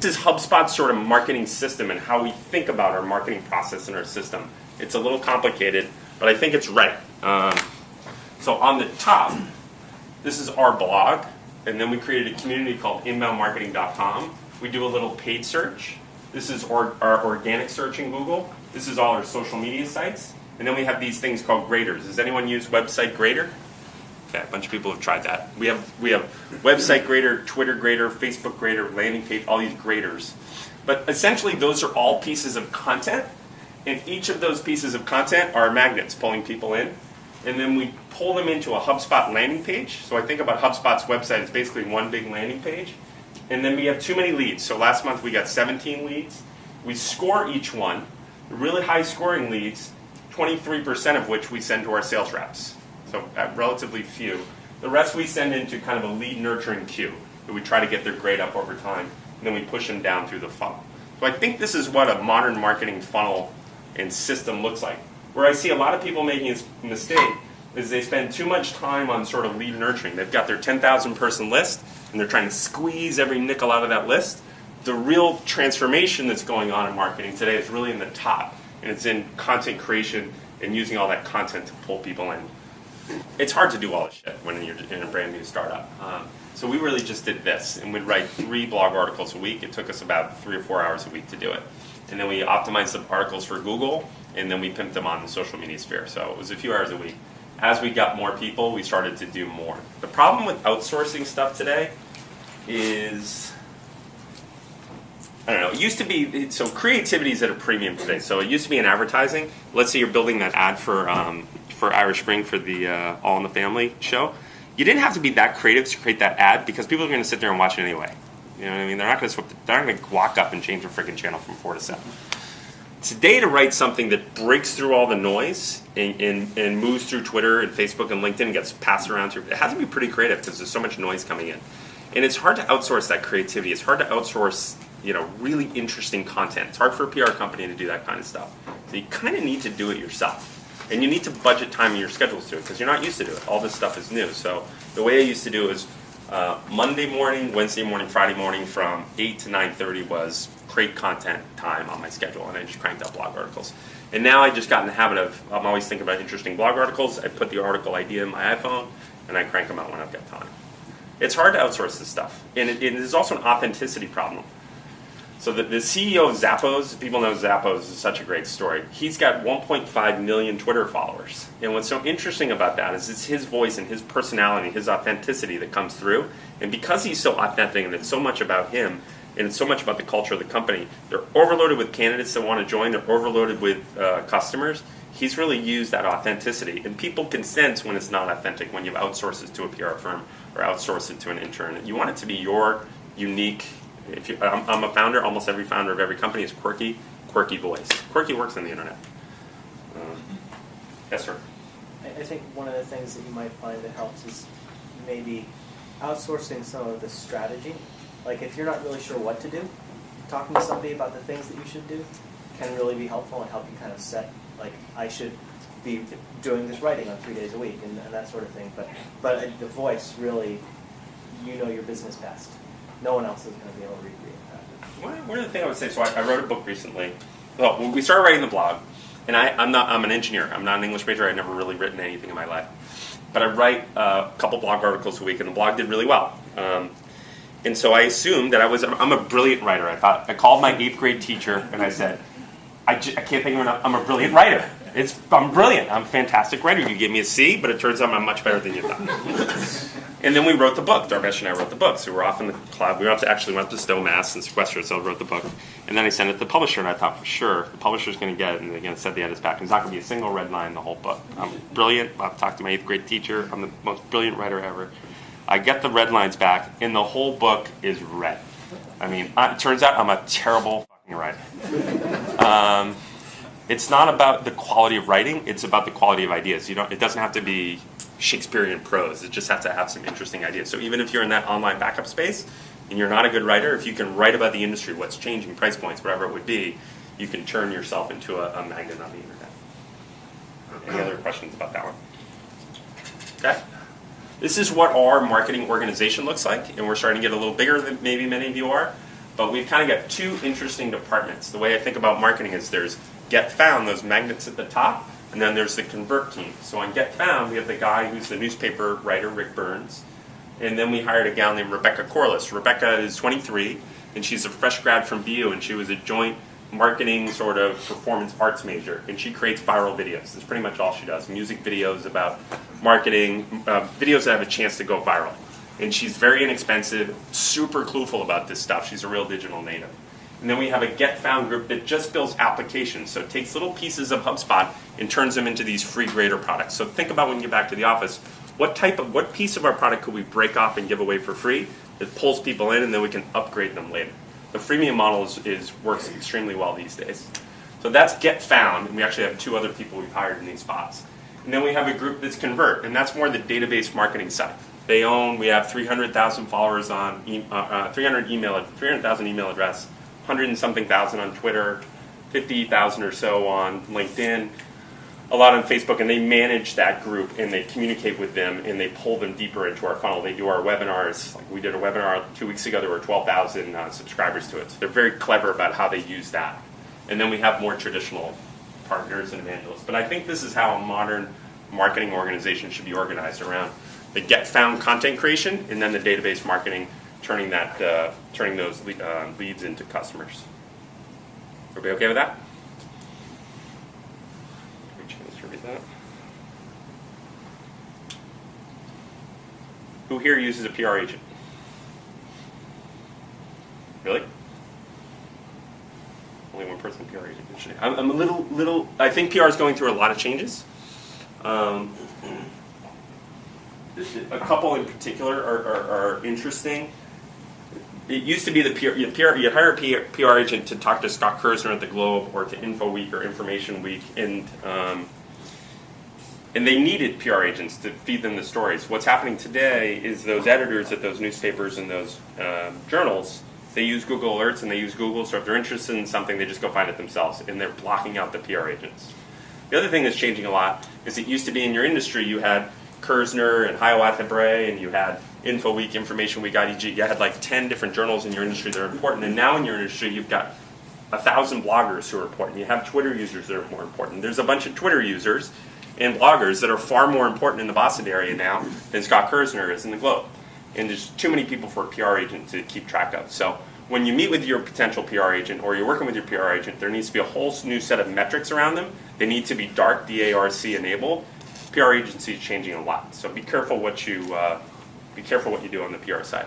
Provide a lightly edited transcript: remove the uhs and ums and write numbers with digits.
This is HubSpot's sort of marketing system and how we think about our marketing process and our system. It's a little complicated, but I think it's right. So on the top, this is our blog, and then we created a community called inboundmarketing.com. We do a little paid search. This is our organic search in Google. This is all our social media sites. And then we have these things called graders. Does anyone use Website Grader? Okay, a bunch of people have tried that. We have Website Grader, Twitter Grader, Facebook Grader, landing page, all these graders. But essentially, those are all pieces of content. And each of those pieces of content are magnets pulling people in. And then we pull them into a HubSpot landing page. So I think about HubSpot's website as basically one big landing page. And then we have too many leads. So last month we got 17 leads. We score each one. The really high scoring leads, 23% of which we send to our sales reps. So relatively few. The rest we send into kind of a lead nurturing queue that we try to get their grade up over time. And then we push them down through the funnel. So I think this is what a modern marketing funnel and system looks like. Where I see a lot of people making a mistake is they spend too much time on sort of lead nurturing. They've got their 10,000 person list and they're trying to squeeze every nickel out of that list. The real transformation that's going on in marketing today is really in the top, and it's in content creation and using all that content to pull people in. It's hard to do all this shit when you're in a brand new startup. So we really just did this, and we'd write 3 blog articles a week. It took us about 3 or 4 hours a week to do it. And then we optimized the articles for Google, and then we pimped them on the social media sphere. So it was a few hours a week. As we got more people, we started to do more. The problem with outsourcing stuff today is, I don't know, it used to be, so creativity is at a premium today. So it used to be in advertising. Let's say you're building that ad for Irish Spring for the All in the Family show. You didn't have to be that creative to create that ad because people are going to sit there and watch it anyway. You know what I mean? They're not going to walk up and change their freaking channel from 4 to 7. Today, to write something that breaks through all the noise and moves through Twitter and Facebook and LinkedIn and gets passed around through, it has to be pretty creative because there's so much noise coming in. And it's hard to outsource that creativity. It's hard to outsource, really interesting content. It's hard for a PR company to do that kind of stuff. So you kind of need to do it yourself. And you need to budget time in your schedules to it because you're not used to do it. All this stuff is new. So the way I used to do it is Monday morning, Wednesday morning, Friday morning from 8 to 9:30 was create content time on my schedule, and I just cranked out blog articles. And now I just got in the habit of, I'm always thinking about interesting blog articles. I put the article idea in my iPhone, and I crank them out when I've got time. It's hard to outsource this stuff. And it is also an authenticity problem. So the CEO of Zappos, people know Zappos is such a great story. He's got 1.5 million Twitter followers. And what's so interesting about that is it's his voice and his personality, his authenticity that comes through. And because he's so authentic and it's so much about him, and it's so much about the culture of the company, they're overloaded with candidates that want to join, they're overloaded with customers. He's really used that authenticity. And people can sense when it's not authentic, when you've outsourced it to a PR firm or outsourced it to an intern. You want it to be your unique. I'm a founder. Almost every founder of every company is quirky voice. Quirky works on the internet. Yes, sir. I think one of the things that you might find that helps is maybe outsourcing some of the strategy. Like if you're not really sure what to do, talking to somebody about the things that you should do can really be helpful and help you kind of set, like, I should be doing this writing on 3 days a week and that sort of thing. But the voice really, your business best. No one else is going to be able to recreate that. One other thing I would say, so I wrote a book recently. Well, we started writing the blog, and I'm an engineer. I'm not an English major. I've never really written anything in my life. But I write a couple blog articles a week, and the blog did really well. And so I assumed that I'm a brilliant writer. I called my 8th grade teacher, and I said, I can't think of enough. I'm a brilliant writer. I'm brilliant. I'm a fantastic writer. You gave me a C, but it turns out I'm much better than you thought. And then we wrote the book. Darmesh and I wrote the book. So we're off in the cloud. We went up to Stowe, Mass. and sequestered. So I wrote the book. And then I sent it to the publisher, and I thought for sure the publisher's going to get it, and they're going to set the edits back. There's not going to be a single red line in the whole book. I'm brilliant. I've talked to my 8th grade teacher. I'm the most brilliant writer ever. I get the red lines back, and the whole book is red. I mean, it turns out I'm a terrible fucking writer. It's not about the quality of writing. It's about the quality of ideas. It doesn't have to be Shakespearean prose. It just has to have some interesting ideas. So even if you're in that online backup space and you're not a good writer, if you can write about the industry, what's changing, price points, whatever it would be, you can turn yourself into a magnet on the internet. Any other questions about that one? Okay. This is what our marketing organization looks like, and we're starting to get a little bigger than maybe many of you are. But we've kind of got two interesting departments. The way I think about marketing is there's Get Found, those magnets at the top, and then there's the Convert team. So on Get Found, we have the guy who's the newspaper writer, Rick Burns. And then we hired a gal named Rebecca Corliss. Rebecca is 23, and she's a fresh grad from BU, and she was a joint marketing sort of performance arts major. And she creates viral videos. That's pretty much all she does. Music videos about marketing, videos that have a chance to go viral. And she's very inexpensive, super clueful about this stuff. She's a real digital native. And then we have a Get Found group that just builds applications. So it takes little pieces of HubSpot and turns them into these free grader products. So think about when you get back to the office, what piece of our product could we break off and give away for free that pulls people in, and then we can upgrade them later. The freemium model works extremely well these days. So that's Get Found, and we actually have two other people we've hired in these spots. And then we have a group that's Convert, and that's more the database marketing side. We have 300,000 followers on, 300,000 email address, 100 and something thousand on Twitter, 50,000 or so on LinkedIn, a lot on Facebook, and they manage that group, and they communicate with them, and they pull them deeper into our funnel. They do our webinars. Like we did a webinar 2 weeks ago. There were 12,000 subscribers to it. So they're very clever about how they use that. And then we have more traditional partners and evangelists. But I think this is how a modern marketing organization should be organized, around the Get Found content creation, and then the database marketing, turning those leads into customers. Everybody okay with that? That. Who here uses a PR agent? Really? Only one person PR agent. I'm a little. I think PR is going through a lot of changes. A couple in particular are interesting. It used to be you'd hire a PR agent to talk to Scott Kersner at the Globe, or to InfoWeek or Information Week, and they needed PR agents to feed them the stories. What's happening today is those editors at those newspapers and those journals, they use Google Alerts and they use Google, so if they're interested in something, they just go find it themselves, and they're blocking out the PR agents. The other thing that's changing a lot is it used to be in your industry, you had Kersner and Hiawatha Bray, and you had InfoWeek, Information Week, IDG. You had like 10 different journals in your industry that are important, and now in your industry, you've got 1,000 bloggers who are important. You have Twitter users that are more important. There's a bunch of Twitter users and bloggers that are far more important in the Boston area now than Scott Kersner is in the Globe. And there's too many people for a PR agent to keep track of. So when you meet with your potential PR agent, or you're working with your PR agent, there needs to be a whole new set of metrics around them. They need to be DARC, D-A-R-C enabled. PR agency is changing a lot. So be careful what you do on the PR side.